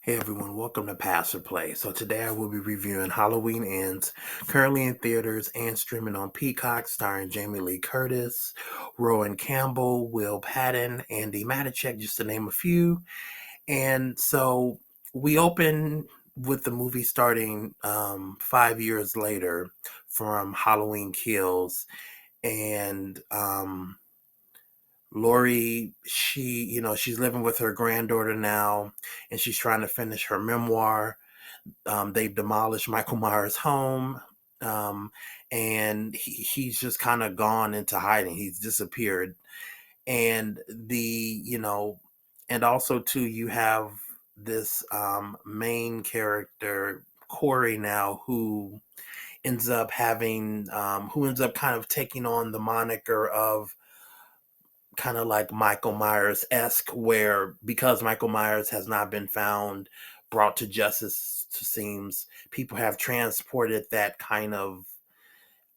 Hey everyone, welcome to Pass or Play. So today I will be reviewing Halloween Ends, currently in theaters and streaming on Peacock, starring Jamie Lee Curtis, Rowan Campbell, Will Patton, Andy Matichak, just to name a few. And so we open with the movie starting 5 years later from Halloween Kills, and Lori, she's living with her granddaughter now, and she's trying to finish her memoir. They've demolished Michael Myers' home, um, and he's just kind of gone into hiding. He's disappeared, and and also too, you have this main character Corey now, who ends up kind of taking on the moniker of kind of like Michael Myers esque, where because Michael Myers has not been found, brought to justice, seems people have transported that kind of,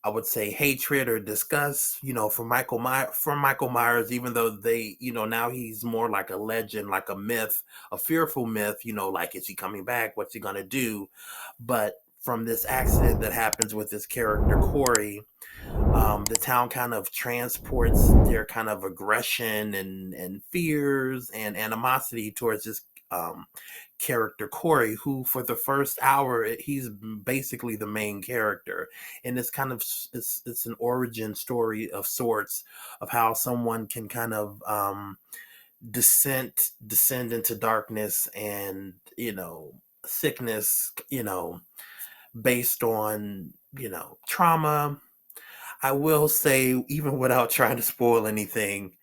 I would say, hatred or disgust, from Michael Myers, even though now he's more like a legend, like a myth, a fearful myth, like, is he coming back? What's he gonna do? But from this accident that happens with this character Corey, the town kind of transports their kind of aggression and fears and animosity towards this character Corey, who for the first hour he's basically the main character, and it's an origin story of sorts of how someone can kind of descend into darkness and sickness, based on trauma. I will say, even without trying to spoil anything,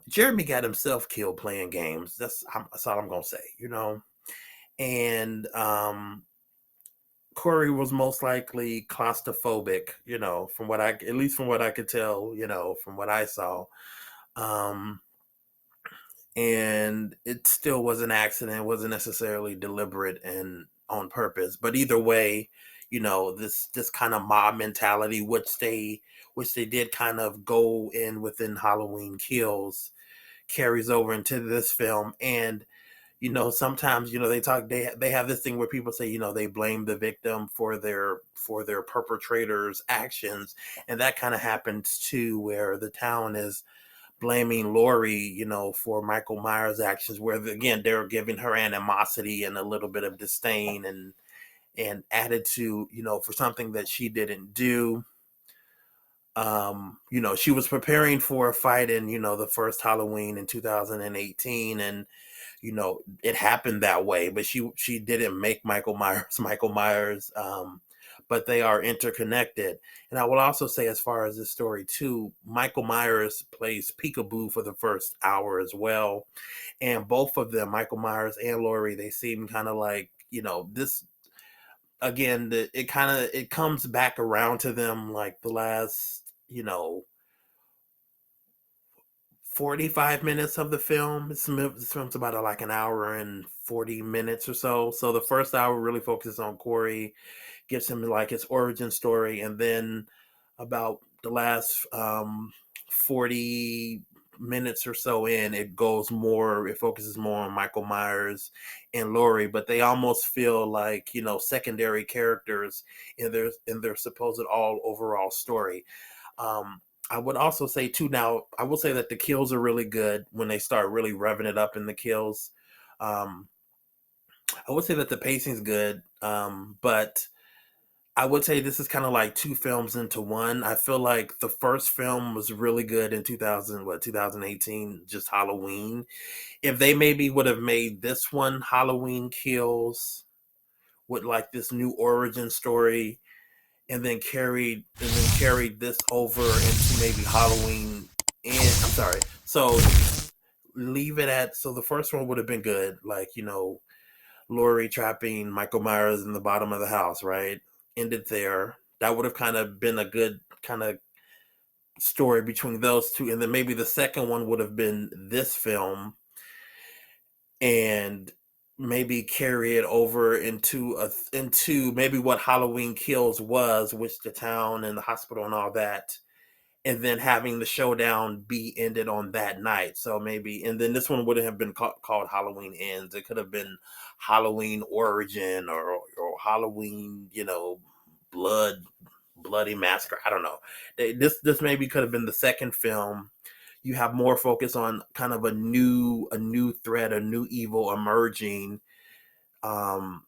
Jeremy got himself killed playing games. That's all I'm gonna say, And Corey was most likely claustrophobic, at least from what I could tell, from what I saw. Um, and it still was an accident, wasn't necessarily deliberate and on purpose. But either way, this kind of mob mentality, which they did kind of go in within Halloween Kills, carries over into this film. And sometimes they have this thing where people say they blame the victim for their perpetrators actions, and that kind of happens too, where the town is blaming Lori, for Michael Myers' actions, where again they're giving her animosity and a little bit of disdain and attitude, for something that she didn't do. She was preparing for a fight in, the first Halloween in 2018, and it happened that way, but she didn't make Michael Myers Michael Myers. But they are interconnected. And I will also say, as far as this story too, Michael Myers plays peekaboo for the first hour as well, and both of them, Michael Myers and Laurie, they seem kind of like, this again, it comes back around to them like the last 45 minutes of the film. This film's about like an hour and 40 minutes or so. So the first hour really focuses on Corey, gives him like his origin story, and then about the last 40 minutes or so in, it focuses more on Michael Myers and Laurie, but they almost feel like, secondary characters in their supposed all overall story. I would also say too, now I will say that the kills are really good when they start really revving it up in the kills. Um, I would say that the pacing's good, but I would say this is kind of like two films into one. I feel like the first film was really good in 2018, just Halloween. If they maybe would have made this one Halloween Kills with like this new origin story, and then carried this over into maybe Halloween. And I'm sorry. So leave it at, so the first one would have been good, like, Laurie trapping Michael Myers in the bottom of the house, right? Ended there. That would have kind of been a good kind of story between those two. And then maybe the second one would have been this film, and maybe carry it over into maybe what Halloween Kills was, which the town and the hospital and all that. and then having the showdown be ended on that night. So maybe, and then this one wouldn't have been called Halloween Ends. It could have been Halloween Origin, or Halloween, Blood Bloody Massacre. I don't know. This maybe could have been the second film. You have more focus on kind of a new threat, a new evil emerging. Um,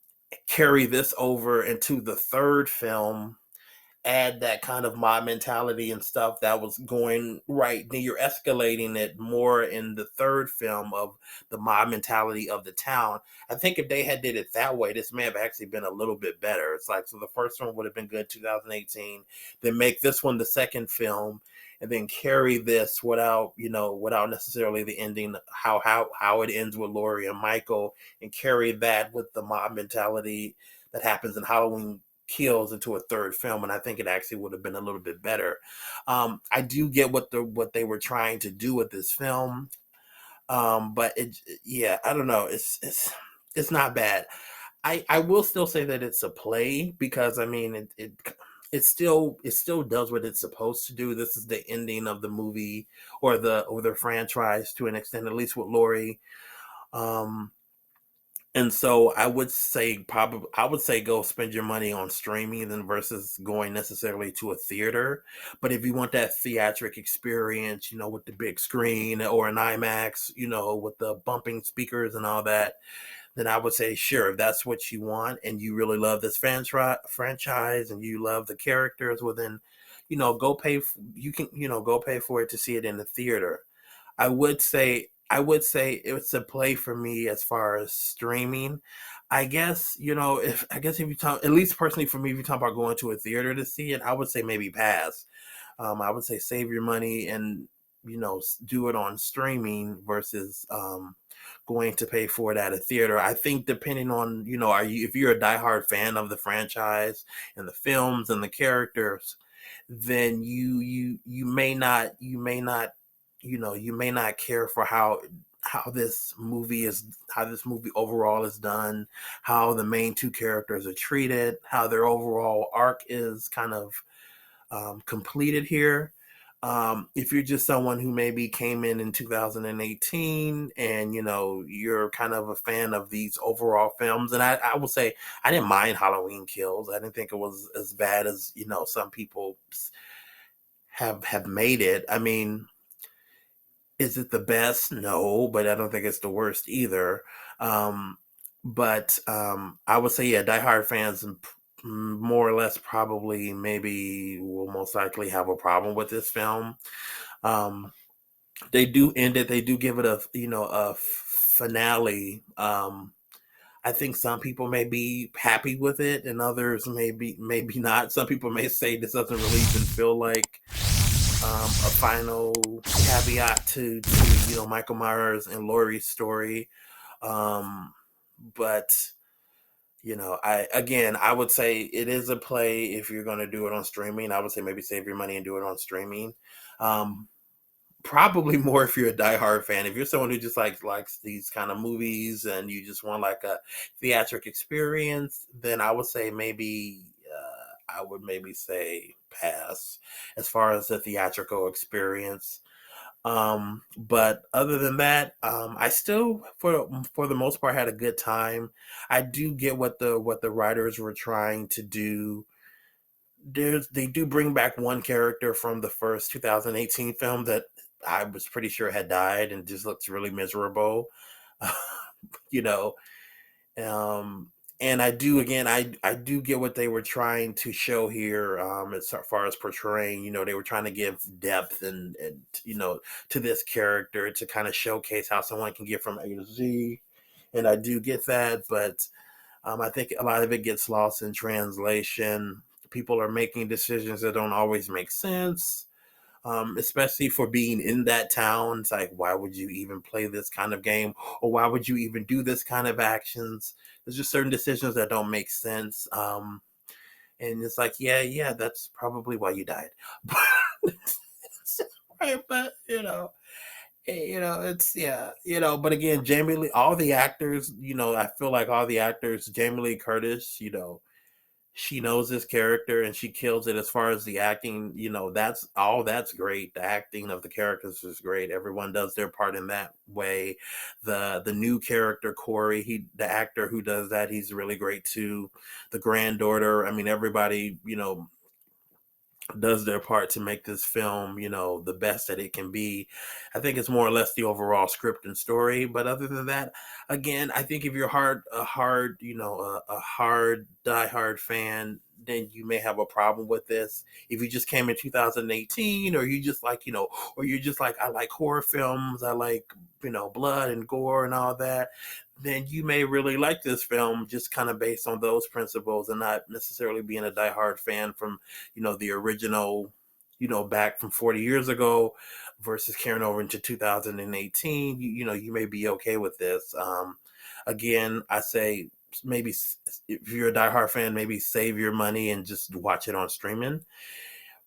Carry this over into the third film, add that kind of mob mentality and stuff that was going right. Then you're escalating it more in the third film of the mob mentality of the town. I think if they had did it that way, this may have actually been a little bit better. It's like, so the first one would have been good 2018, then make this one the second film, and then carry this without necessarily the ending, how it ends with Laurie and Michael, and carry that with the mob mentality that happens in Halloween Kills into a third film, and I think it actually would have been a little bit better. I do get what they were trying to do with this film, but yeah, I don't know. It's not bad. I will still say that it's a play, because I mean it still does what it's supposed to do. This is the ending of the movie, or the franchise, to an extent, at least with Laurie. Um, and so I would say go spend your money on streaming than versus going necessarily to a theater. But if you want that theatric experience, with the big screen or an IMAX, with the bumping speakers and all that, then I would say sure, if that's what you want and you really love this franchise and you love the characters, well then, go pay for it to see it in the theater. I would say it's a play for me as far as streaming. If you talk, at least personally for me, if you talk about going to a theater to see it, I would say maybe pass. I would say save your money and do it on streaming versus going to pay for it at a theater. I think depending on, if you're a diehard fan of the franchise and the films and the characters, then you may not care for how this movie overall is done, how the main two characters are treated, how their overall arc is kind of completed here. If you're just someone who maybe came in 2018 and you're kind of a fan of these overall films, and I will say I didn't mind Halloween Kills. I didn't think it was as bad as some people have made it. I mean, is it the best? No, but I don't think it's the worst either. Um, but I would say, yeah, diehard fans more or less probably maybe will most likely have a problem with this film. Um, they do end it. They do give it a finale. I think some people may be happy with it, and others maybe not. Some people may say this doesn't really even feel like a final caveat to Michael Myers and Laurie's story. Um, but I would say it is a play if you're going to do it on streaming. I would say maybe save your money and do it on streaming. Um, Probably more if you're a diehard fan. If you're someone who just likes these kind of movies and you just want like a theatric experience, then I would say maybe pass as far as the theatrical experience. But other than that, I still, for the most part, had a good time. I do get what the writers were trying to do. They do bring back one character from the first 2018 film that I was pretty sure had died and just looks really miserable. you know, um, and I do get what they were trying to show here, as far as portraying. They were trying to give depth and to this character to kind of showcase how someone can get from A to Z, and I do get that, but I think a lot of it gets lost in translation. People are making decisions that don't always make sense, especially for being in that town. It's like, why would you even play this kind of game? Or why would you even do this kind of actions? There's just certain decisions that don't make sense. And it's like, yeah, yeah, that's probably why you died. Right, but it's, yeah, but again, Jamie Lee, all the actors, I feel like all the actors, Jamie Lee Curtis, she knows this character and she kills it. As far as the acting, you know, that's great. The acting of the characters is great. Everyone does their part in that way. The new character Corey, the actor who does that, he's really great too. The granddaughter, I mean, everybody, you know, does their part to make this film, you know, the best that it can be. I think it's more or less the overall script and story. But other than that, again, I think if you're a hard, diehard fan, then you may have a problem with this. If you just came in 2018, or you just like, or you're just like, I like horror films, I like, blood and gore and all that, then you may really like this film just kind of based on those principles and not necessarily being a diehard fan from the original, back from 40 years ago versus carrying over into 2018. You may be okay with this. Again, I say maybe if you're a diehard fan, maybe save your money and just watch it on streaming.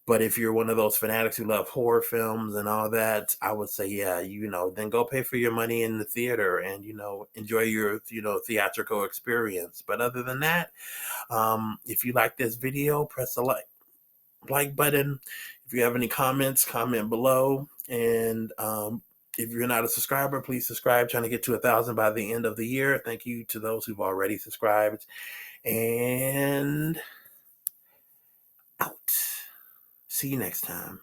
But if you're one of those fanatics who love horror films and all that, I would say, yeah, then go pay for your money in the theater and, enjoy your, theatrical experience. But other than that, if you like this video, press the like button. If you have any comments, comment below. And if you're not a subscriber, please subscribe. Trying to get to 1,000 by the end of the year. Thank you to those who've already subscribed. And out. See you next time.